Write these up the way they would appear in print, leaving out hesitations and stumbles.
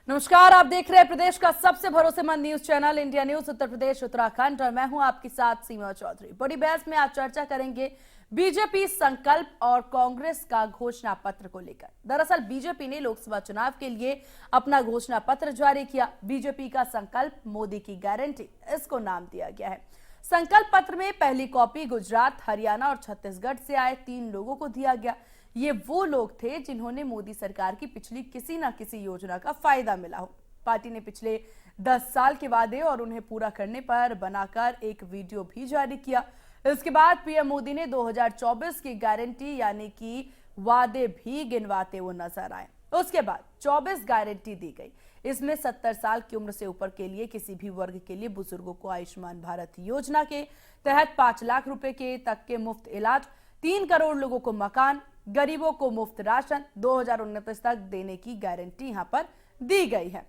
नमस्कार, आप देख रहे हैं प्रदेश का सबसे भरोसेमंद news channel India news Uttar Pradesh Uttarakhand और मैं हूं आपके साथ सीमा चौधरी। बड़ी बहस में आज चर्चा करेंगे बीजेपी संकल्प और कांग्रेस का घोषणा पत्र को लेकर। दरअसल बीजेपी ने लोकसभा चुनाव के लिए अपना घोषणा पत्र जारी किया। बीजेपी का संकल्प मोदी की गारंटी, इसको नाम दिया गया है। संकल्प पत्र में पहली कॉपी गुजरात, हरियाणा और छत्तीसगढ़ से आए 3 लोगों को दिया गया। ये वो लोग थे जिन्होंने मोदी सरकार की पिछली किसी न किसी योजना का फायदा मिला हो। पार्टी ने पिछले 10 साल के वादे और उन्हें पूरा करने पर बनाकर एक वीडियो भी जारी किया। इसके बाद पीएम मोदी ने 2024 की गारंटी यानी कि वादे भी गिनवाते हुए नजर आए। उसके बाद 24 गारंटी दी गई। इसमें 70 साल की उम्र से ऊपर के लिए किसी भी वर्ग के लिए बुजुर्गों को आयुष्मान भारत योजना के तहत 5 लाख रुपए के तक के मुफ्त इलाज, 3 करोड़ लोगों को मकान, गरीबों को मुफ्त राशन 2029 तक देने की गारंटी यहां पर दी गई है।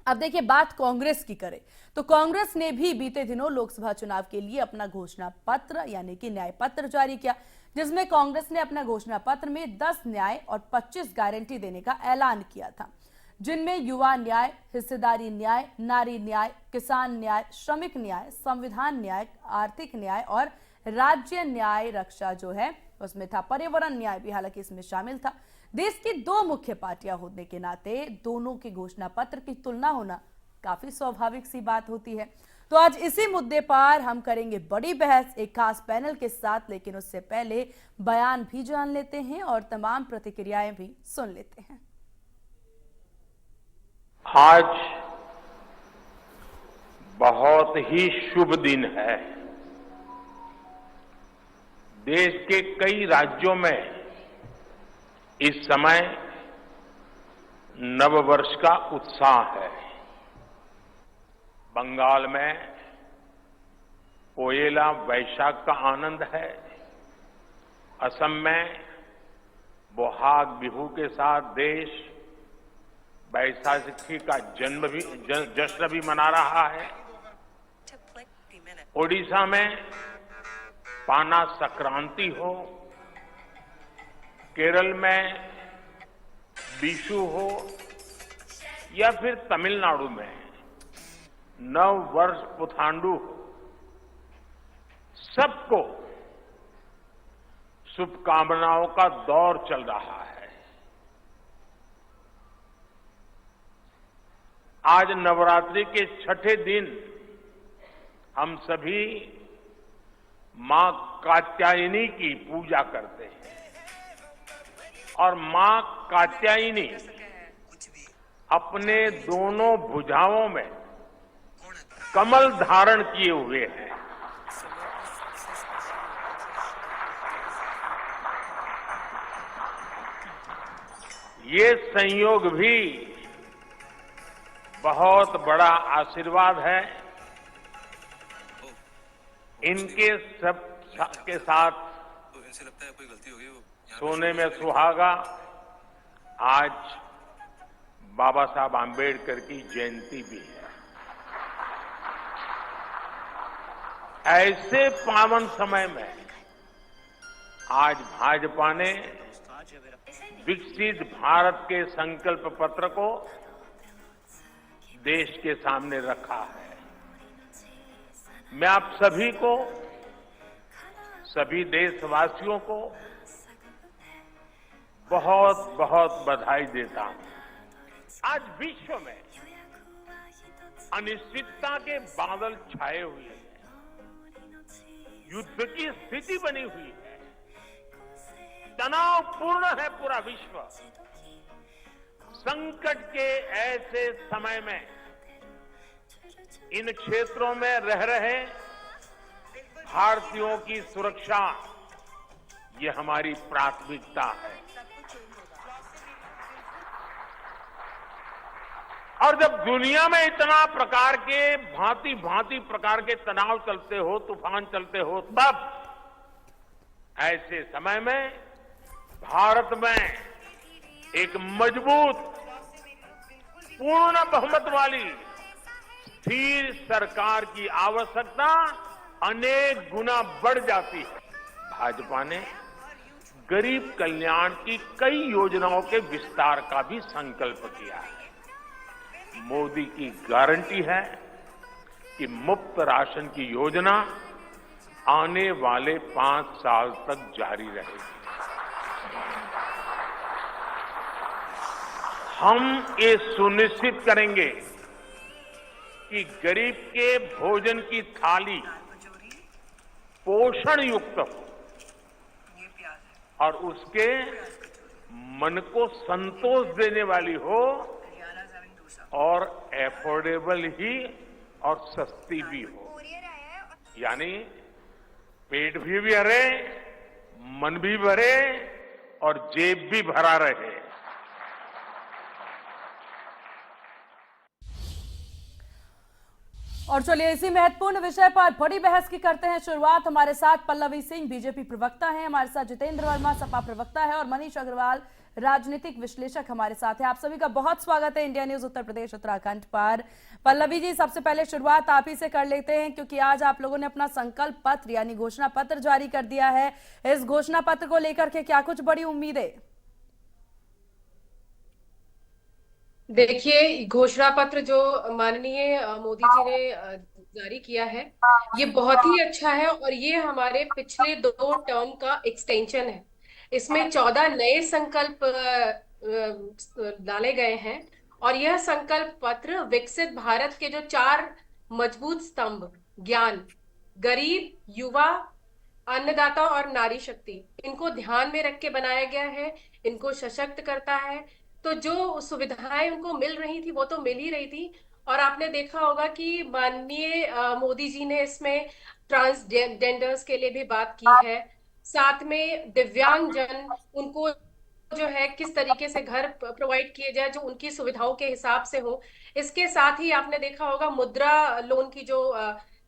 अब देखिए, बात कांग्रेस की करें तो कांग्रेस ने भी बीते दिनों लोकसभा चुनाव के लिए अपना घोषणा पत्र यानी कि न्याय पत्र जारी किया, जिसमें कांग्रेस ने अपना घोषणा पत्र में 10 न्याय और 25 गारंटी देने का ऐलान किया था, जिनमें युवा न्याय, हिस्सेदारी न्याय, नारी न्याय, किसान न्याय, श्रमिक न्याय, संविधान न्याय, आर्थिक न्याय और राज्य न्याय रक्षा जो है उसमें था। पर्यावरण न्याय भी हालांकि इसमें शामिल था। देश की 2 मुख्य पार्टियां होने के नाते दोनों के घोषणा पत्र की तुलना होना काफी स्वाभाविक सी बात होती है। तो आज इसी मुद्दे पर हम करेंगे बड़ी बहस एक खास पैनल के साथ, लेकिन उससे पहले बयान भी जान लेते हैं और तमाम प्रतिक्रियाएं भी सुन लेते हैं। आज बहुत ही शुभ दिन है। देश के कई राज्यों में इस समय नववर्ष का उत्साह है। बंगाल में पोयला वैशाख का आनंद है। असम में बोहाग बिहू के साथ देश बैसाखी का जश्न भी मना रहा है। ओडिशा में पाना संक्रांति हो, केरल में विशु हो या फिर तमिलनाडु में नव वर्ष पुथांडु हो, सबको शुभकामनाओं का दौर चल रहा है। आज नवरात्रि के 6ठे दिन हम सभी मां कात्यायनी की पूजा करते हैं और मां कात्यायनी अपने दोनों भुजाओं में कमल धारण किए हुए हैं। ये संयोग भी बहुत बड़ा आशीर्वाद है। इनके सब के साथ इनसे लगता है कोई गलती होगी। सोने में सुहागा। आज बाबा साहब आंबेडकर की जयंती भी है। ऐसे पावन समय में आज भाजपा ने विकसित भारत के संकल्प पत्र को देश के सामने रखा है। मैं आप सभी को, सभी देशवासियों को बहुत बहुत बधाई देता हूं। आज विश्व में अनिश्चितता के बादल छाए हुए हैं। युद्ध की स्थिति बनी हुई है। तनावपूर्ण है पूरा विश्व। संकट के ऐसे समय में इन क्षेत्रों में रह रहे भारतीयों की सुरक्षा ये हमारी प्राथमिकता है। और जब दुनिया में इतना प्रकार के भांति भांति प्रकार के तनाव चलते हो, तूफान चलते हो, तब ऐसे समय में भारत में एक मजबूत पूर्ण बहुमत वाली स्थिर सरकार की आवश्यकता अनेक गुना बढ़ जाती है। भाजपा ने गरीब कल्याण की कई योजनाओं के विस्तार का भी संकल्प किया है। मोदी की गारंटी है कि मुफ्त राशन की योजना आने वाले 5 साल तक जारी रहेगी। हम ये सुनिश्चित करेंगे कि गरीब के भोजन की थाली पोषण युक्त हो और उसके मन को संतोष देने वाली हो और एफोर्डेबल ही और सस्ती भी हो, यानी पेट भी भरे, मन भी भरे और जेब भी भरा रहे। और चलिए इसी महत्वपूर्ण विषय पर बड़ी बहस की करते हैं शुरुआत। हमारे साथ पल्लवी सिंह बीजेपी प्रवक्ता हैं, हमारे साथ जितेंद्र वर्मा सपा प्रवक्ता है और मनीष अग्रवाल राजनीतिक विश्लेषक हमारे साथ है। आप सभी का बहुत स्वागत है इंडिया न्यूज उत्तर प्रदेश उत्तराखंड पर। पल्लवी जी, सबसे पहले शुरुआत आप ही से कर लेते हैं, क्योंकि आज आप लोगों ने अपना संकल्प पत्र यानी घोषणा पत्र जारी कर दिया है। इस घोषणा पत्र को लेकर के क्या कुछ बड़ी उम्मीदें? देखिए, घोषणा पत्र जो माननीय मोदी जी ने जारी किया है, ये बहुत ही अच्छा है और ये हमारे पिछले 2 टर्म का एक्सटेंशन है। इसमें 14 नए संकल्प डाले गए हैं और यह संकल्प पत्र विकसित भारत के जो 4 मजबूत स्तंभ ज्ञान, गरीब, युवा, अन्नदाता और नारी शक्ति, इनको ध्यान में रख के बनाया गया है। इनको सशक्त करता है। तो जो सुविधाएं उनको मिल रही थी वो तो मिल ही रही थी, और आपने देखा होगा कि माननीय मोदी जी ने इसमें ट्रांसजेंडर्स के लिए भी बात की है। साथ में दिव्यांग जन, उनको जो है किस तरीके से घर प्रोवाइड किए जाए जो उनकी सुविधाओं के हिसाब से हो। इसके साथ ही आपने देखा होगा मुद्रा लोन की जो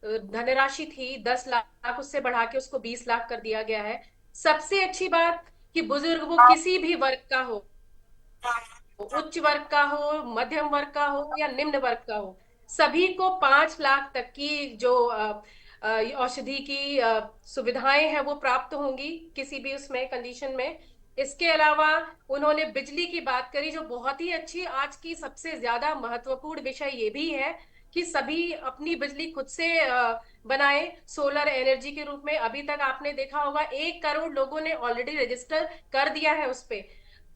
धनराशि थी 10 लाख, उससे बढ़ा के उसको 20 लाख कर दिया गया है। सबसे अच्छी बात कि बुजुर्ग वो किसी भी वर्ग का हो, उच्च वर्ग का हो, मध्यम वर्ग का हो या निम्न वर्ग का हो, सभी को 5 लाख तक की जो औषधि की सुविधाएं हैं वो प्राप्त होंगी किसी भी उसमें कंडीशन में। इसके अलावा उन्होंने बिजली की बात करी, जो बहुत ही अच्छी, आज की सबसे ज्यादा महत्वपूर्ण विषय ये भी है कि सभी अपनी बिजली खुद से बनाए सोलर एनर्जी के रूप में। अभी तक आपने देखा होगा 1 करोड़ लोगों ने ऑलरेडी रजिस्टर कर दिया है उस पे,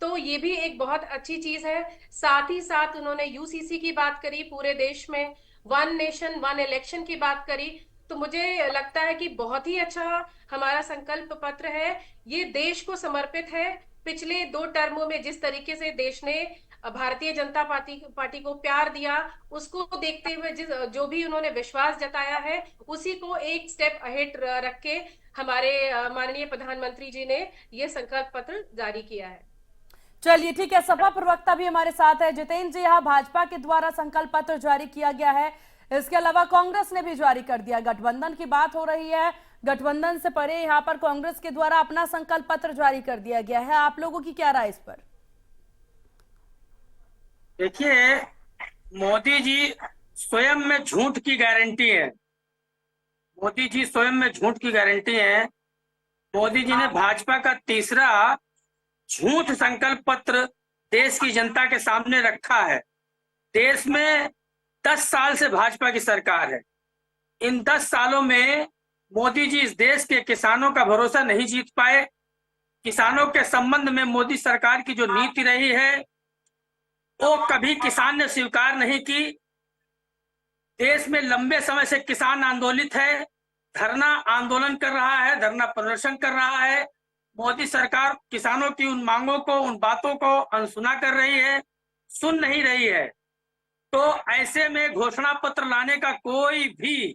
तो ये भी एक बहुत अच्छी चीज है। साथ ही साथ उन्होंने यूसीसी की बात करी, पूरे देश में 1 नेशन 1 इलेक्शन की बात करी। तो मुझे लगता है कि बहुत ही अच्छा हमारा संकल्प पत्र है। ये देश को समर्पित है। पिछले 2 टर्मों में जिस तरीके से देश ने भारतीय जनता पार्टी को प्यार दिया, उसको देखते हुए जो भी उन्होंने विश्वास जताया है, उसी को एक स्टेप अहेड रख के हमारे माननीय प्रधानमंत्री जी ने ये संकल्प पत्र जारी किया है। चलिए ठीक है, सपा प्रवक्ता भी हमारे साथ है। जितेंद्र जी, यहाँ भाजपा के द्वारा संकल्प पत्र जारी किया गया है, इसके अलावा कांग्रेस ने भी जारी कर दिया। गठबंधन की बात हो रही है, गठबंधन से परे यहाँ पर कांग्रेस के द्वारा अपना संकल्प पत्र जारी कर दिया गया है। आप लोगों की क्या राय इस पर? देखिए, मोदी जी स्वयं में झूठ की गारंटी है। मोदी जी स्वयं में झूठ की गारंटी है। मोदी जी ने भाजपा का तीसरा झूठ संकल्प पत्र देश की जनता के सामने रखा है। देश में 10 साल से भाजपा की सरकार है। इन 10 सालों में मोदी जी इस देश के किसानों का भरोसा नहीं जीत पाए। किसानों के संबंध में मोदी सरकार की जो नीति रही है वो कभी किसान ने स्वीकार नहीं की। देश में लंबे समय से किसान आंदोलित है, धरना आंदोलन कर रहा है, धरना प्रदर्शन कर रहा है। मोदी सरकार किसानों की उन मांगों को, उन बातों को अनसुना कर रही है, सुन नहीं रही है। तो ऐसे में घोषणा पत्र लाने का कोई भी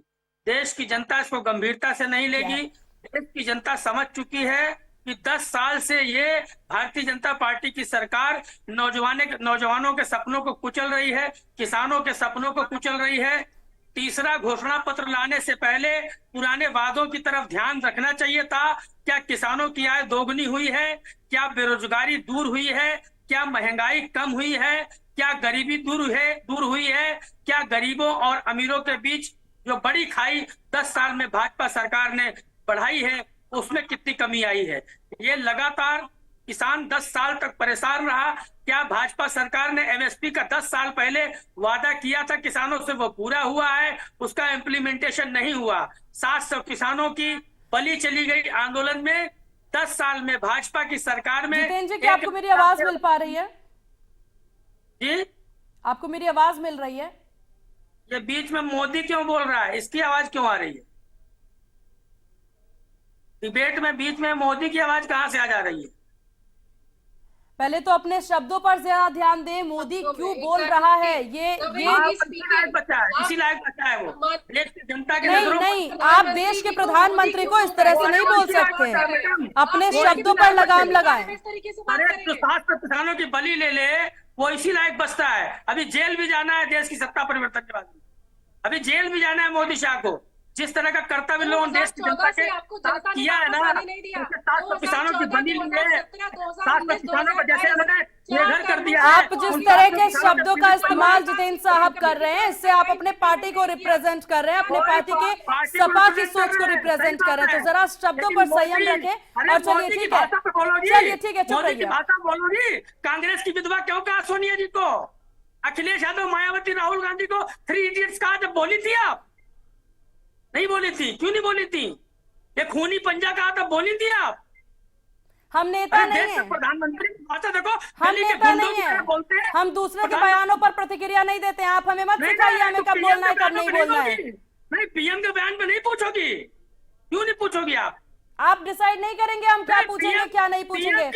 देश की जनता इसको गंभीरता से नहीं लेगी। देश की जनता समझ चुकी है कि 10 साल से ये भारतीय जनता पार्टी की सरकार नौजवानों के सपनों को कुचल रही है, किसानों के सपनों को कुचल रही है। तीसरा घोषणा पत्र लाने से पहले पुराने वादों की तरफ ध्यान रखना चाहिए था। क्या किसानों की आय दोगुनी हुई है? क्या बेरोजगारी दूर हुई है? क्या महंगाई कम हुई है? क्या गरीबी दूर हुई है? क्या गरीबों और अमीरों के बीच जो बड़ी खाई 10 साल में भाजपा सरकार ने बढ़ाई है उसमें कितनी कमी आई है? ये लगातार किसान 10 साल तक परेशान रहा। क्या भाजपा सरकार ने एमएसपी का 10 साल पहले वादा किया था किसानों से, वो पूरा हुआ है? उसका इम्प्लीमेंटेशन नहीं हुआ। 700 किसानों की बलि चली गई आंदोलन में। 10 साल में भाजपा की सरकार में जितेंद्र जी, क्या आपको मेरी आवाज मिल पा रही है? जी, आपको मेरी आवाज मिल रही है? ये बीच में मोदी क्यों बोल रहा है? इसकी आवाज क्यों आ रही है डिबेट में? बीच में मोदी की आवाज कहां से आ जा रही है? पहले तो अपने शब्दों पर ज्यादा ध्यान दें। मोदी क्यों बोल रहा है ये लायक बच्चा है, इसी लायक बच्चा है वो। देश की जनता की नहीं नजरों नहीं, आप देश के प्रधानमंत्री को इस तरह से नहीं बोल सकते। अपने शब्दों पर लगाम लगाएं। अरे जो 700 किसानों की बलि ले ले, वो इसी लायक बचता है। अभी जेल भी जाना है देश की सत्ता परिवर्तन के बाद। अभी जेल भी जाना है मोदी शाह को। जिस तरह का कर्तव्य लोगों ने देश की जनता के साथ किया है ना, 700 किसानों की बलि लिए, 700 किसानों को जैसे उन्होंने बेघर कर दिया है। आप जिस तरह के शब्दों का इस्तेमाल जितेंद्र साहब कर रहे हैं, इससे आप अपने पार्टी को रिप्रेजेंट कर रहे हैं, अपने पार्टी के सपा की सोच को रिप्रेजेंट कर रहे हैं। तो जरा शब्दों पर संयम रखें। और चलिए ठीक है, चलिए ठीक है, चुप मोदी की रहिए। भाषा बोलोगी? कांग्रेस की विधवा क्यों कहा सोनिया जी को? अखिलेश यादव, मायावती, राहुल गांधी को 3 इडियट्स कहा जब बोली थी आप? नहीं बोली थी। क्यों नहीं बोली थी? ये खूनी पंजा कहा तब बोली थी आप? हम नेता नहीं देश के है, प्रधानमंत्री की भाषा देखो। हम दिल्ली के नेता गुंडों नहीं की तरह बोलते है। हैं। हम दूसरे के बयानों पर प्रतिक्रिया नहीं देते हैं। आप हमें मत सिखाइए हमें कब बोलना है कब नहीं बोलना है। नहीं, पीएम के बयान पे नहीं पूछोगी? क्यों नहीं पूछोगी आप? आप डिसाइड नहीं करेंगे हम क्या पूछेंगे क्या नहीं पूछेंगे।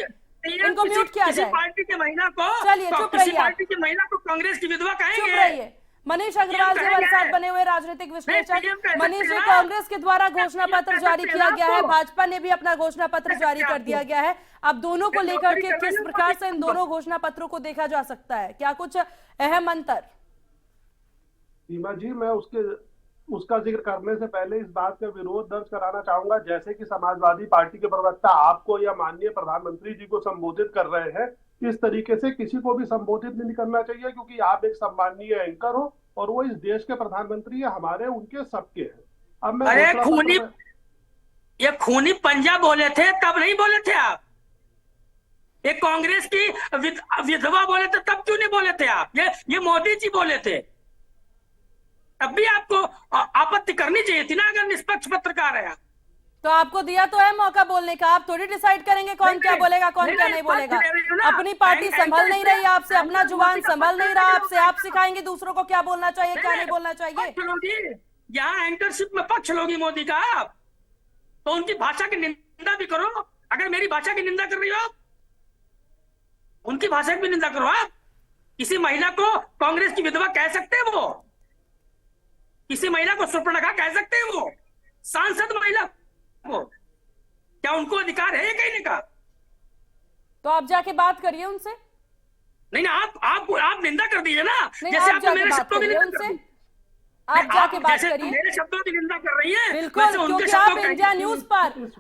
इनको म्यूट किया किसी जाए। पार्टी के महिला को, चलिए, चुप किसी रहिए आप। पार्टी की महिला को कांग्रेस की विधवा चुप कहेंगे? रहिए। मनीष अग्रवाल जी हमारे साथ बने हुए राजनीतिक विश्लेषक। मनीष जी, कांग्रेस के द्वारा घोषणा पत्र जारी किया गया है, भाजपा ने भी अपना घोषणा पत्र जारी कर दिया गया है। अब दोनों को लेकर के किस प्रकार से इन दोनों घोषणा पत्रों को देखा जा सकता है? क्या कुछ अहम अंतर? सीमा जी, मैं उसका जिक्र करने से पहले इस बात का विरोध दर्ज कराना चाहूंगा। जैसे कि समाजवादी पार्टी के प्रवक्ता आपको या माननीय प्रधानमंत्री जी को संबोधित कर रहे हैं, इस तरीके से किसी को भी संबोधित नहीं करना चाहिए, क्योंकि आप एक सम्माननीय एंकर हो और वो इस देश के प्रधानमंत्री है, हमारे उनके सबके हैं। अब मैं अरे ये खूनी पंजा बोले थे तब नहीं बोले थे आप? ये कांग्रेस की विधवा बोले थे तब क्यों नहीं बोले थे आप? ये मोदी जी बोले थे तब भी आपको आपत्ति करनी चाहिए थी ना, अगर निष्पक्ष पत्रकार है आप। तो आपको दिया तो है मौका बोलने का, आप थोड़ी डिसाइड करेंगे कौन क्या बोलेगा कौन क्या नहीं बोलेगा। अपनी पार्टी संभल नहीं रही आपसे, अपना जुबान संभल नहीं रहा आपसे, आप सिखाएंगे दूसरों को क्या बोलना चाहिए क्या नहीं बोलना चाहिए। यहाँ एंकरशिप में पक्ष लोगी मोदी का आप, तो उनकी भाषा की निंदा भी करो। अगर मेरी भाषा की निंदा कर रही हो, उनकी भाषा की भी निंदा करो आप। किसी महिला को कांग्रेस की विधवा कह सकते हैं? वो किसी महिला को सुपर्णखा कह सकते हैं? वो सांसद महिला को क्या उनको अधिकार है कहने का? तो आप जाके बात करिए उनसे। नहीं ना, आप निंदा कर दीजिए ना। नहीं, जैसे आप आप जाके मेरे बात शब्दों की करिए निंदा उनसे। कर दी। आप जाके बात जैसे करिए। मेरे शब्दों की निंदा कर रही है, बिल्कुल, वैसे उनके क्योंकि आप शब्दों का इंडिया न्यूज पर,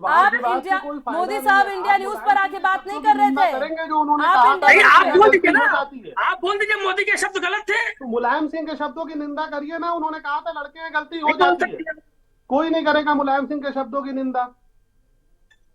आप इंडिया कोई फायदा मोदी नहीं साहब है। इंडिया आप न्यूज पर आके बात नहीं कर रहे थे। करेंगे जो उन्होंने आप कहा इंडिया था। आप बोल दीजिए ना, हो जाती है। आप बोल दीजिए मोदी के शब्द गलत थे। तो मुलायम सिंह के शब्दों की निंदा करिए ना, उन्होंने कहा था लड़के हैं, गलती हो जाती है। कोई नहीं करेगा मुलायम सिंह के शब्दों की निंदा।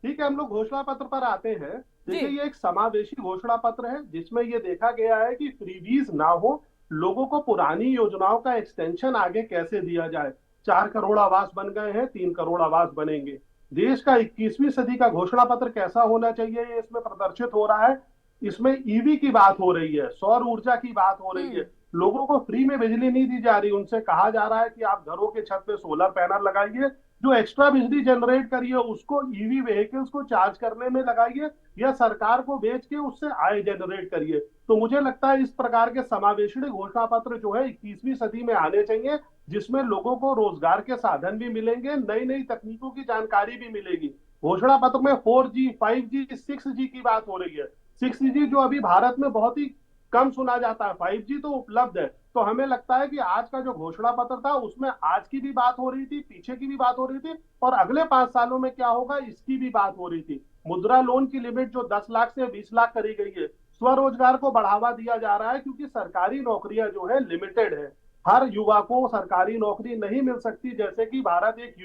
ठीक है, हम लोग घोषणा पत्र पर आते हैं। देखिए, ये एक समावेशी घोषणा पत्र है जिसमें ये देखा गया है कि फ्रीबीज ना हो, लोगों को पुरानी योजनाओं का एक्सटेंशन आगे कैसे दिया जाए। 4 करोड़ आवास बन गए हैं, 3 करोड़ आवास बनेंगे। देश का 21वीं सदी का घोषणा पत्र कैसा होना चाहिए, ये इसमें प्रदर्शित हो रहा है। इसमें ईवी की बात हो रही है, सौर ऊर्जा की बात हो रही है। लोगों को फ्री में बिजली नहीं दी जा रही, उनसे कहा जा रहा है कि आप घरों के छत पे सोलर पैनल लगाइए, जो एक्स्ट्रा बिजली जनरेट करिए उसको ईवी व्हीकल्स को चार्ज करने में लगाइए या सरकार को बेच के उससे आय जनरेट करिए। तो मुझे लगता है इस प्रकार के समावेशी घोषणा पत्र जो है 21वीं सदी में आने चाहिए, जिसमें लोगों को रोजगार के साधन भी मिलेंगे, नई नई तकनीकों की जानकारी भी मिलेगी। घोषणा पत्र में 4G, 5G, 6G की बात हो रही है। 6G जो अभी भारत में बहुत ही कम सुना जाता है, 5G तो उपलब्ध है। तो हमें लगता है कि आज का जो घोषणा पत्र था उसमें आज की भी बात हो रही थी, पीछे की भी बात हो रही थी, और अगले 5 सालों में क्या होगा इसकी भी बात हो रही थी। मुद्रा लोन की लिमिट जो 10 लाख से 20 लाख करी गई है, स्वरोजगार को बढ़ावा दिया जा रहा है, क्योंकि सरकारी नौकरियां जो है लिमिटेड है। हर युवा को सरकारी नौकरी नहीं मिल सकती, जैसे कि भारत एक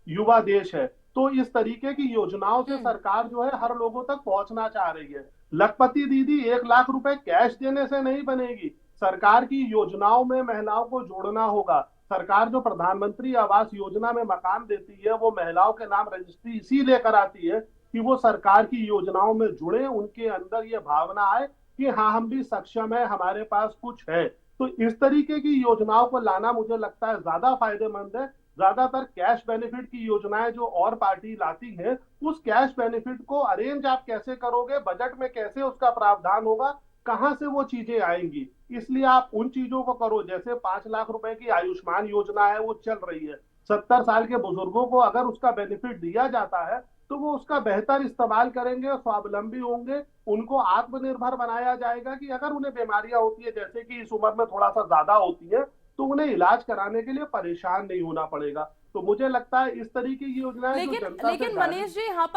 युवा देश है। तो इस तरीके की योजनाओं से सरकार जो है हर लोगों तक पहुंचना चाह रही है। लखपति दीदी 1 लाख रुपए कैश देने से नहीं बनेगी। सरकार की योजनाओं में महिलाओं को जोड़ना होगा। सरकार जो प्रधानमंत्री आवास योजना में मकान देती है वो महिलाओं के नाम रजिस्ट्री इसीलिए कराती है कि वो सरकार की योजनाओं में जुड़े, उनके अंदर ये भावना आए कि हाँ हम भी सक्षम है, हमारे पास कुछ है। तो इस तरीके की योजनाओं को लाना मुझे लगता है ज्यादा फायदेमंद है। ज्यादातर कैश बेनिफिट की योजनाएं जो और पार्टी लाती है, उस कैश बेनिफिट को अरेंज आप कैसे करोगे, बजट में कैसे उसका प्रावधान होगा, कहां से वो चीजें आएंगी। इसलिए आप उन चीजों को करो, जैसे 5 लाख रुपए की आयुष्मान योजना है वो चल रही है। 70 साल के बुजुर्गों को अगर उसका बेनिफिट दिया जाता है तो वो उसका बेहतर इस्तेमाल करेंगे और स्वावलंबी होंगे। उनको आत्मनिर्भर बनाया जाएगा कि अगर उन्हें बीमारियां होती है, जैसे कि इस उम्र में थोड़ा सा ज्यादा होती है, तो उन्हें इलाज कराने के लिए परेशान नहीं होना पड़ेगा। तो मुझे लगता है इस तरीके की योजनाएं जो जनता से लेकिन मनीष जी, यहाँ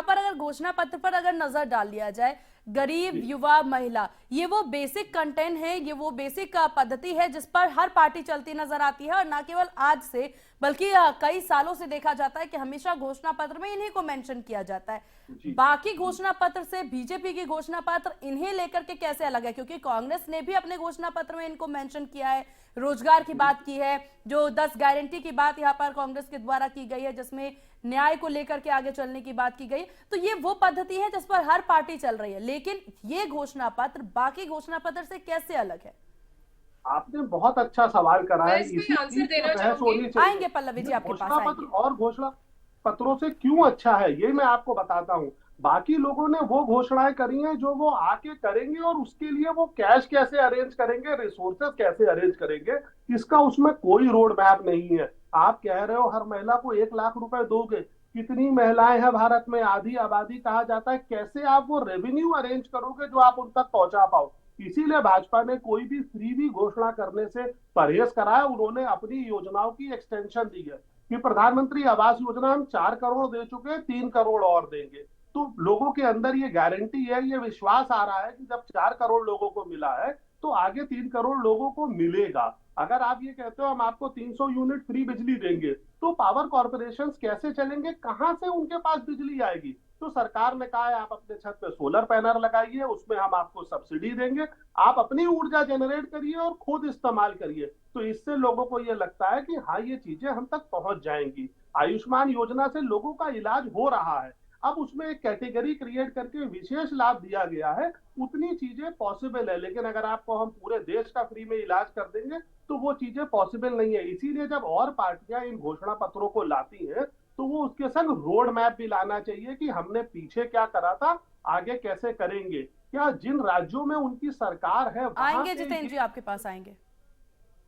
पर अगर घोषणा पत्र पर अगर नजर डाल लिया जाए, गरीब, युवा, महिला, ये वो बेसिक कंटेंट है, ये वो बेसिक पद्धति है जिस पर हर पार्टी चलती नजर आती है। और ना केवल आज से बल्कि कई सालों से देखा जाता है कि हमेशा घोषणा पत्र में इन्हीं को मेंशन किया जाता है। बाकी घोषणा पत्र से बीजेपी की घोषणा पत्र इन्हें लेकर के कैसे अलग है? क्योंकि कांग्रेस ने भी अपने घोषणा पत्र में इनको मेंशन किया है, रोजगार की बात की है, जो 10 गारंटी की बात यहाँ पर कांग्रेस के द्वारा की गई है, जिसमें न्याय को लेकर के आगे चलने की बात की गई। तो ये वो पद्धति है जिस पर हर पार्टी चल रही है, लेकिन ये घोषणा पत्र बाकी घोषणा पत्र से कैसे अलग है? आपने बहुत अच्छा सवाल करा है। मैं इसमें आंसर देना बहस चाहूंगी। होनी चाहिए। आएंगे पल्लवी जी, आपके पास घोषणा पत्र और घोषणा पत्रों से क्यों अच्छा है ये मैं आपको बताता हूँ। बाकी लोगों ने वो घोषणाएं करी हैं जो वो आके करेंगे, और उसके लिए वो कैश कैसे अरेंज करेंगे, रिसोर्सेज कैसे अरेंज करेंगे, इसका उसमें कोई रोड मैप नहीं है। आप कह रहे हो हर महिला को 1 लाख रुपए दोगे, कितनी महिलाएं हैं भारत में, आधी आबादी कहा जाता है, कैसे आप वो रेवेन्यू अरेंज करोगे जो आप उन तक पहुंचा पाओ। इसीलिए भाजपा ने कोई भी फ्रीबी घोषणा करने से परहेज करा है। उन्होंने अपनी योजनाओं की एक्सटेंशन दी है कि प्रधानमंत्री आवास योजना हम 4 करोड़ दे चुके हैं, 3 करोड़ और देंगे। तो लोगों के अंदर ये गारंटी है, ये विश्वास आ रहा है कि जब 4 करोड़ लोगों को मिला है तो आगे 3 करोड़ लोगों को मिलेगा। अगर आप ये कहते हो हम आपको 300 यूनिट फ्री बिजली देंगे, तो पावर कॉर्पोरेशन कैसे चलेंगे, कहां से उनके पास बिजली आएगी? तो सरकार ने कहा है आप अपने छत पे सोलर पैनल लगाइए, उसमें हम आपको सब्सिडी देंगे, आप अपनी ऊर्जा जनरेट करिए और खुद इस्तेमाल करिए। तो इससे लोगों को ये लगता है कि हाँ ये चीजें हम तक पहुंच जाएंगी। आयुष्मान योजना से लोगों का इलाज हो रहा है, अब उसमें एक कैटेगरी क्रिएट करके विशेष लाभ दिया गया है, उतनी चीजें पॉसिबल है। लेकिन अगर आपको हम पूरे देश का फ्री में इलाज कर देंगे तो वो चीजें पॉसिबल नहीं है। इसीलिए जब और पार्टियां इन घोषणा पत्रों को लाती हैं तो वो उसके संग रोड मैप भी लाना चाहिए कि हमने पीछे क्या करा था, आगे कैसे करेंगे। क्या जिन राज्यों में उनकी सरकार है आएंगे जितेंद्र जी, आपके पास आएंगे,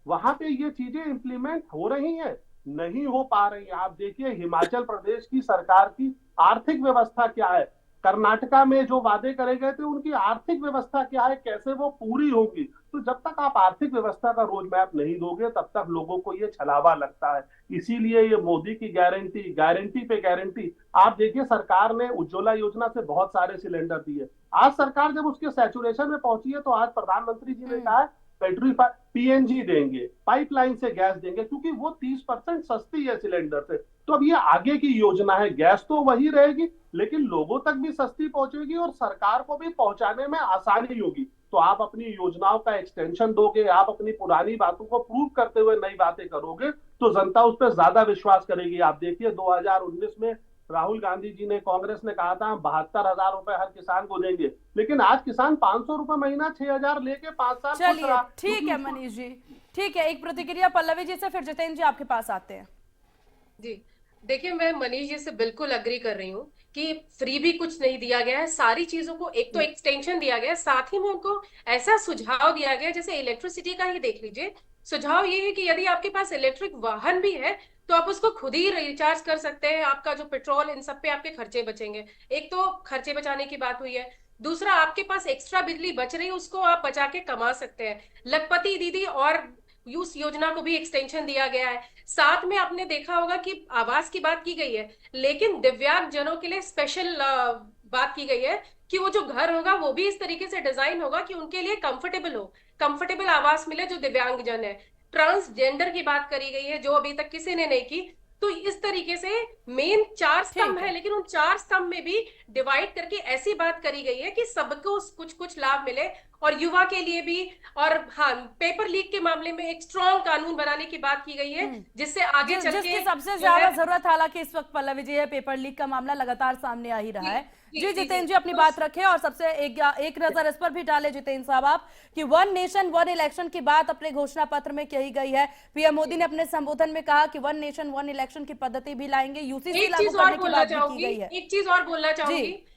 वहां पे ये चीजें इंप्लीमेंट हो रही हैं, नहीं हो पा रही है। आप देखिए हिमाचल प्रदेश की सरकार की आर्थिक व्यवस्था क्या है, कर्नाटका में जो वादे करे गए थे उनकी आर्थिक व्यवस्था क्या है, कैसे वो पूरी होगी। तो जब तक आप आर्थिक व्यवस्था का रोड मैप नहीं दोगे तब तक लोगों को ये छलावा लगता है। इसीलिए ये मोदी की गारंटी, गारंटी पे गारंटी। आप देखिए सरकार ने उज्ज्वला योजना से बहुत सारे सिलेंडर दिए, आज सरकार जब उसके सैचुरेशन में पहुंची है तो आज प्रधानमंत्री जी ने कहा है बैटरी पीएनजी देंगे, पाइपलाइन से गैस देंगे, क्योंकि वो 30% सस्ती है सिलेंडर से। तो अब ये आगे की योजना है, गैस तो वही रहेगी लेकिन लोगों तक भी सस्ती पहुंचेगी और सरकार को भी पहुंचाने में आसानी होगी। तो आप अपनी योजनाओं का एक्सटेंशन दोगे, आप अपनी पुरानी बातों को प्रूव करते हुए नई बातें करोगे तो जनता उस पर ज्यादा विश्वास करेगी। आप देखिए 2019 में राहुल गांधी जी ने, कांग्रेस ने कहा था हम 72,000 रुपए हर किसान को देंगे, लेकिन आज किसान 500 रुपए महीना 6,000 लेके 5 साल। चलिए ठीक है मनीष जी, ठीक है। एक प्रतिक्रिया पल्लवी जी से, फिर जितेंद्र जी आपके पास आते हैं। जी देखिए, मैं मनीष जी से बिल्कुल अग्री कर रही हूँ कि फ्री भी कुछ नहीं दिया गया है, सारी चीजों को एक तो एक्सटेंशन दिया गया है, साथ ही में उनको ऐसा सुझाव दिया गया है, जैसे इलेक्ट्रिसिटी का ही देख लीजिए। सुझाव ये है कि यदि आपके पास इलेक्ट्रिक वाहन भी है तो आप उसको खुद ही रिचार्ज कर सकते हैं, आपका जो पेट्रोल इन सब पे आपके खर्चे बचेंगे। एक तो खर्चे बचाने की बात हुई है, दूसरा आपके पास एक्स्ट्रा बिजली बच रही है उसको आप बचा के कमा सकते हैं। लखपति दीदी और उस योजना को भी एक्सटेंशन दिया गया है। साथ में आपने देखा होगा कि आवास की बात की गई है, लेकिन दिव्यांग जनों के लिए स्पेशल बात की गई है कि वो जो घर होगा वो भी इस तरीके से डिजाइन होगा कि उनके लिए कंफर्टेबल हो, कंफर्टेबल आवास मिले जो दिव्यांग जन है। ट्रांसजेंडर की बात करी गई है जो अभी तक किसी ने नहीं की, तो इस तरीके से मेन 4 स्तंभ है, लेकिन उन 4 स्तंभ में भी डिवाइड करके ऐसी बात करी गई है कि सबको कुछ कुछ लाभ मिले, और युवा के लिए भी। और हाँ, पेपर लीक के मामले में एक स्ट्रॉन्ग कानून बनाने की बात की गई है, जिससे आगे चल के जिसकी सबसे जो ज्यादा है- जरूरत हालांकि इस वक्त पल्लवी जी है। पेपर लीक का मामला लगातार सामने आ ही रहा है। जी, जी जी, जितेंद्र जी। जी अपनी बात रखें और सबसे एक नजर इस पर भी डाले जितेंद्र साहब आप कि वन नेशन वन इलेक्शन की बात अपने घोषणा पत्र में कही गई है। पीएम मोदी ने अपने संबोधन में कहा कि वन नेशन वन इलेक्शन की पद्धति भी लाएंगे, यूसीसी एक लागू चीज और करने की बोलना बात भी की चाहूंगी, गई है। एक चीज और बोलना चाहूंगी।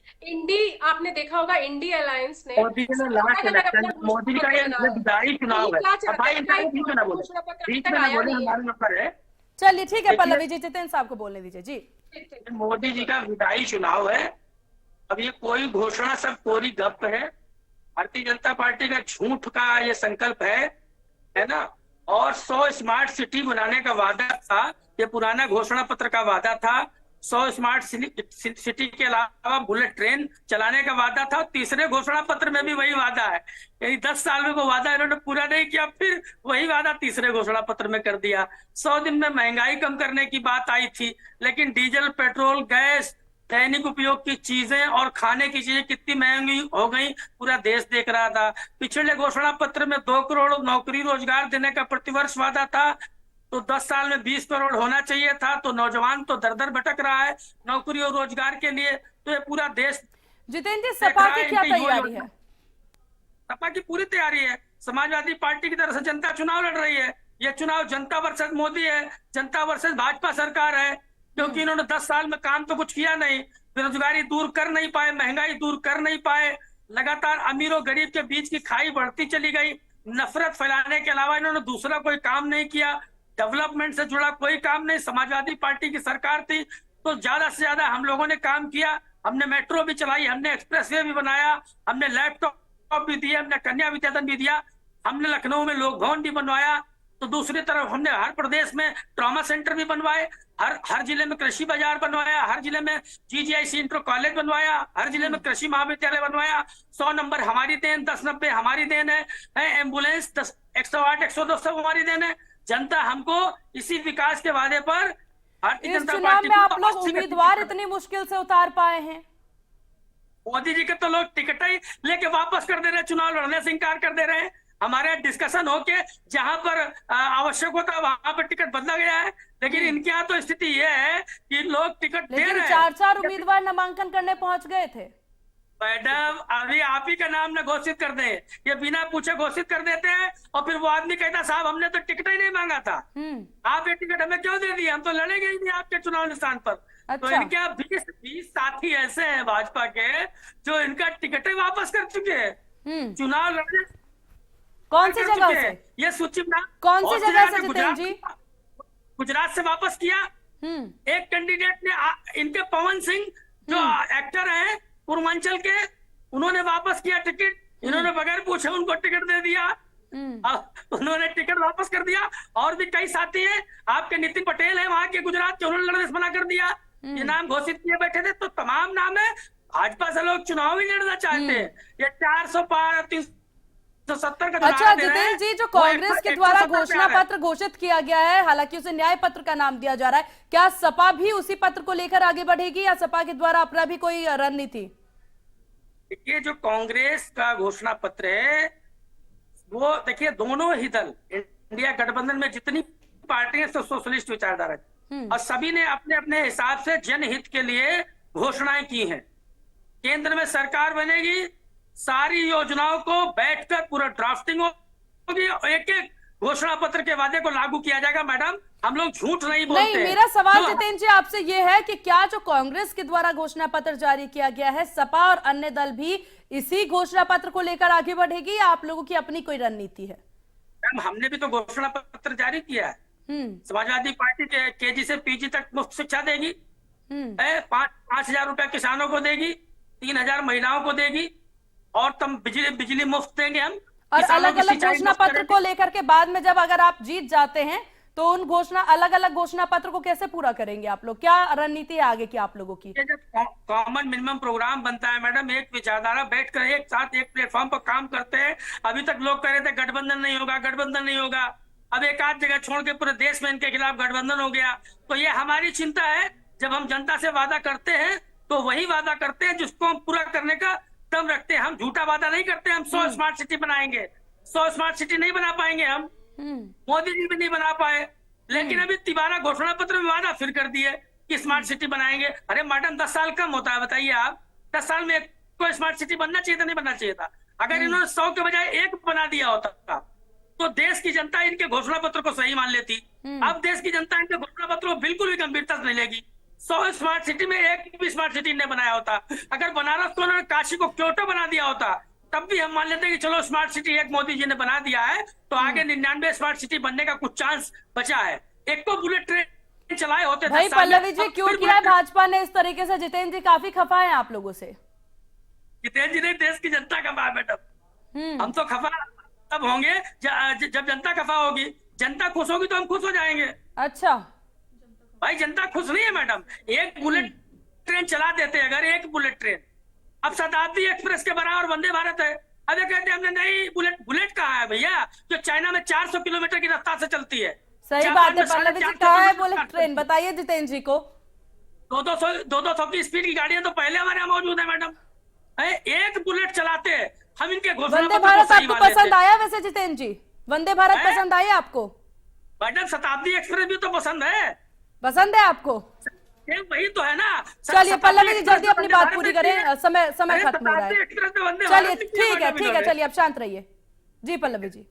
आपने देखा होगा इंडी अलायंस ने मोदी जी ने लास्ट इलेक्शन में मोदी जी का ये विधायी चुनाव है। अब भाई इनका बीच में ना बोले, बीच में ना बोले, हमारे ऊपर है। चलिए ठीक है देखिए- पल्लवी जी, जितेंद्र साहब को बोलने दीजिए जी। मोदी जी का विधायी चुनाव है। अब ये कोई घोषणा सब कोरी गप है। भारतीय जनता पार्टी का झूठ का ये संकल्प है ना। और 100 स्मार्ट सिटी बनाने का वादा था, ये पुराना घोषणा पत्र का वादा था। 100 स्मार्ट सिटी के अलावा बुलेट ट्रेन चलाने का वादा था। तीसरे घोषणा पत्र में भी वही वादा है। यानी 10 साल में वो वादा इन्होंने पूरा नहीं किया, फिर वही वादा तीसरे घोषणा पत्र में कर दिया। 100 दिन में महंगाई कम करने की बात आई थी, लेकिन डीजल, पेट्रोल, गैस, दैनिक उपयोग की चीजें और खाने की चीजें कितनी महंगी हो गई पूरा देश देख रहा था। पिछले घोषणा पत्र में 2 करोड़ नौकरी रोजगार देने का प्रतिवर्ष वादा था, तो 10 साल में 20 करोड़ होना चाहिए था। तो नौजवान तो दर दर भटक रहा है नौकरी और रोजगार के लिए। तो ये पूरा देश जितेंद्र जी सपा की क्या तैयारी है? सपा की पूरी तैयारी है। समाजवादी पार्टी की तरफ से जनता चुनाव लड़ रही है। ये चुनाव जनता वर्सेस मोदी है, जनता वर्सेस भाजपा सरकार है। क्योंकि इन्होंने 10 साल में काम तो कुछ किया नहीं, बेरोजगारी दूर कर नहीं पाए, महंगाई दूर कर नहीं पाए, लगातार अमीर और गरीब के बीच की खाई बढ़ती चली गई। नफरत फैलाने के अलावा इन्होंने दूसरा कोई काम नहीं किया। डेवलपमेंट से जुड़ा कोई काम नहीं। समाजवादी पार्टी की सरकार थी तो ज्यादा से ज्यादा हम लोगों ने काम किया। हमने मेट्रो भी चलाई, हमने एक्सप्रेसवे भी बनाया, हमने लैपटॉप भी दिए, हमने कन्या विद्याधन भी दिया, हमने लखनऊ में लोक भवन भी बनवाया। तो दूसरी तरफ हमने हर प्रदेश में ट्रॉमा सेंटर भी बनवाए, हर जिले में कृषि बाजार बनवाया, हर जिले में जीजीआईसी इंटर कॉलेज बनवाया, हर जिले में कृषि महाविद्यालय बनवाया। 100 नंबर हमारी देन, 10-90 हमारी देन है। एम्बुलेंस 108, 102 सब हमारी देन है। जनता हमको इसी विकास के वादे पर भारतीय इस जनता चुनाव पार्टी में को आप लोग 80 उम्मीदवार इतनी मुश्किल से उतार पाए हैं। मोदी जी के तो लोग टिकट ही लेके वापस कर दे रहे हैं, चुनाव लड़ने से इंकार कर दे रहे हैं। हमारे डिस्कशन होके जहां पर आवश्यक होता है वहां पर टिकट बदला गया है, लेकिन इनके यहाँ तो स्थिति ये है कि लोग टिकट दे लेकिन रहे हैं। 4 उम्मीदवार नामांकन करने पहुंच गए थे। मैडम अभी आप ही का नाम न घोषित कर दें, ये बिना पूछे घोषित कर देते हैं और फिर वो आदमी कहता साहब हमने तो टिकट ही नहीं मांगा था, आप ये टिकट हमें क्यों दे दिए, हम तो लड़ेंगे ही नहीं आपके चुनाव निशान पर। तो अच्छा। इनके 20 साथी ऐसे हैं भाजपा के जो इनका टिकट ही वापस कर चुके हैं, चुनाव लड़ने कौन सी कर जगह चुके से? हैं। ये सूची में कौन सी जगह से गुजरात जितेंद्र जी? गुजरात से वापस किया। एक कैंडिडेट ने इनके पवन सिंह जो एक्टर हैं पूर्वांचल के, उन्होंने वापस किया टिकट। इन्होंने बगैर पूछे उनको टिकट दे दिया, उन्होंने टिकट वापस कर दिया। और भी कई साथी हैं, आपके नितिन पटेल है वहां के गुजरात के, उन्होंने लड़ने से मना कर दिया। ये नाम घोषित किए बैठे थे। तो तमाम नाम है, भाजपा से लोग चुनाव ही लड़ना चाहते हैं। ये 400 पार 370 का अच्छा जितेंद्र जी, जो कांग्रेस के द्वारा घोषणा पत्र घोषित किया गया है, हालांकि उसे न्याय पत्र का नाम दिया जा रहा है, क्या सपा भी उसी पत्र को लेकर आगे बढ़ेगी या सपा के द्वारा अपना भी कोई रणनीति? ये जो कांग्रेस का घोषणा पत्र है वो देखिए, दोनों ही दल इंडिया गठबंधन में जितनी पार्टियां सब सोशलिस्ट विचारधारा और सभी ने अपने अपने हिसाब से जनहित के लिए घोषणाएं की हैं। केंद्र में सरकार बनेगी, सारी योजनाओं को बैठकर पूरा ड्राफ्टिंग होगी, एक एक घोषणा पत्र के वादे को लागू किया जाएगा। मैडम हम लोग झूठ नहीं बोलते। नहीं, मेरा सवाल जितेंद्र जी आपसे ये है कि क्या जो कांग्रेस के द्वारा घोषणा पत्र जारी किया गया है, सपा और अन्य दल भी इसी घोषणा पत्र को लेकर आगे बढ़ेगी या आप लोगों की अपनी कोई रणनीति है? मैम हमने भी तो घोषणा पत्र जारी किया है। समाजवादी पार्टी के केजी से पीजी तक मुफ्त शिक्षा देगी, 5,000 रुपया किसानों को देगी, 3,000 महिलाओं को देगी, और तुम बिजली मुफ्त देंगे हम। और अलग अलग घोषणा पत्र को लेकर के बाद में जब अगर आप जीत जाते हैं तो उन अलग अलग घोषणा पत्र को कैसे पूरा करेंगे आप लोग? क्या रणनीति है आगे की आप लोगों की? जब कॉमन मिनिमम प्रोग्राम बनता है मैडम, एक विचारधारा बैठकर एक साथ एक प्लेटफॉर्म पर काम करते हैं। अभी तक लोग कह रहे थे गठबंधन नहीं होगा, गठबंधन नहीं होगा। अब एक आध जगह छोड़ के पूरे देश में इनके खिलाफ गठबंधन हो गया। तो ये हमारी चिंता है, जब हम जनता से वादा करते हैं तो वही वादा करते हैं जिसको हम पूरा करने का दम रखते हैं। हम झूठा वादा नहीं करते। हम 100 स्मार्ट सिटी बनाएंगे, 100 स्मार्ट सिटी नहीं बना पाएंगे हम, मोदी जी भी नहीं बना पाए। लेकिन अभी तिबारा घोषणा पत्र में वादा फिर कर दिए कि स्मार्ट सिटी बनाएंगे। अरे मैडम 10 साल कम होता है, बताइए आप। 10 साल में कोई स्मार्ट सिटी बनना चाहिए था, नहीं बनना चाहिए था। अगर इन्होंने 100 के बजाय 1 बना दिया होता तो देश की जनता इनके घोषणा पत्र को सही मान लेती। अब देश की जनता इनके घोषणा पत्र को बिल्कुल भी गंभीरता से नहीं लेगी। 100 स्मार्ट सिटी में 1 भी स्मार्ट सिटी ने बनाया होता। अगर बनारस को उन्होंने काशी को क्योटो बना दिया होता तब भी हम मान लेते कि चलो स्मार्ट सिटी एक मोदी जी ने बना दिया है, तो आगे 99 स्मार्ट सिटी बनने का कुछ चांस बचा है। एक को बुलेट ट्रेन चलाए होते। भाई पल्लवी जी, क्यों किया है भाजपा ने इस तरीके से? जितेंद्र जी काफी खफा है आप लोगों से। जितेंद्र जी नहीं, देश की जनता खफा है मैडम। हम तो खफा तब होंगे जब जनता खफा होगी। जनता खुश होगी तो हम खुश हो जाएंगे। अच्छा भाई जनता खुश नहीं है मैडम। एक बुलेट ट्रेन चला देते अगर, एक बुलेट ट्रेन, अब शताब्दी एक्सप्रेस के बराबर वंदे भारत है। अब ये कहते हैं हमने नहीं, बुलेट कहाँ है भैया, जो चाइना में 400 किलोमीटर की रफ्तार से चलती है। सही बात है पल्लवी जी, कहाँ है बुलेट ट्रेन? बताइए जितेंद्र जी को। 200 की स्पीड की गाड़ियां तो पहले हमारे यहाँ मौजूद है मैडम। एक बुलेट चलाते हैं हम, इनके घोषणा वंदे पत्र को भारत सही आपको मान लेते पसंद हैं। आया वैसे जितेंद्र जी? वंदे भारत है? पसंद आया आपको? मैडम शताब्दी एक्सप्रेस भी तो पसंद है। पसंद है आपको? वही तो है ना। चलिए पल्लवी जी, जल्दी अपनी बात भारत पूरी में करें, समय अरे खत्म हो रहा शताब्दी है। एक्सप्रेस में वंदे चलिए भारत नहीं किया ठीक है, मैडम ठीक है, इन्होंने। चलिए आप शांत रहिए। जी पल्लवी जी।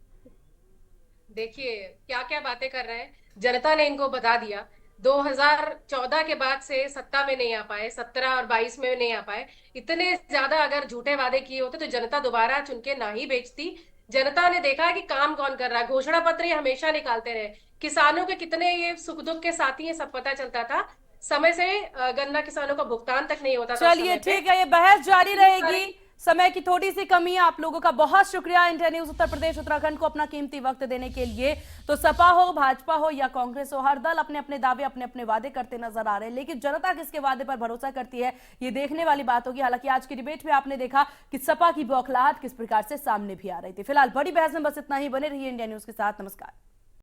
देखिए क्या क्या बातें कर रहे हैं। जनता ने इनको बता दिया। 2014 के बाद से सत्ता में नहीं आ पाए, 17 और 22 में नहीं आ पाए। इतने ज्यादा अगर झूठे वादे किए होते तो जनता दोबारा चुन के ना ही भेजती। जनता ने देखा कि काम कौन कर रहा है। घोषणा पत्र ये हमेशा निकालते रहे। किसानों के कितने ये सुख दुख के साथी ये सब पता चलता था। समय से गन्ना किसानों का भुगतान तक नहीं होता था। चलिए ठीक है, ये बहस जारी रहेगी। समय की थोड़ी सी कमी है। आप लोगों का बहुत शुक्रिया इंडिया न्यूज उत्तर प्रदेश उत्तराखंड को अपना कीमती वक्त देने के लिए। तो सपा हो, भाजपा हो या कांग्रेस हो, हर दल अपने अपने दावे, अपने अपने वादे करते नजर आ रहे हैं, लेकिन जनता किसके वादे पर भरोसा करती है ये देखने वाली बात होगी। हालांकि आज की डिबेट में आपने देखा कि सपा की बौखलाहट किस प्रकार से सामने भी आ रही थी। फिलहाल बड़ी बहस में बस इतना ही। बने रहिए इंडिया न्यूज के साथ। नमस्कार।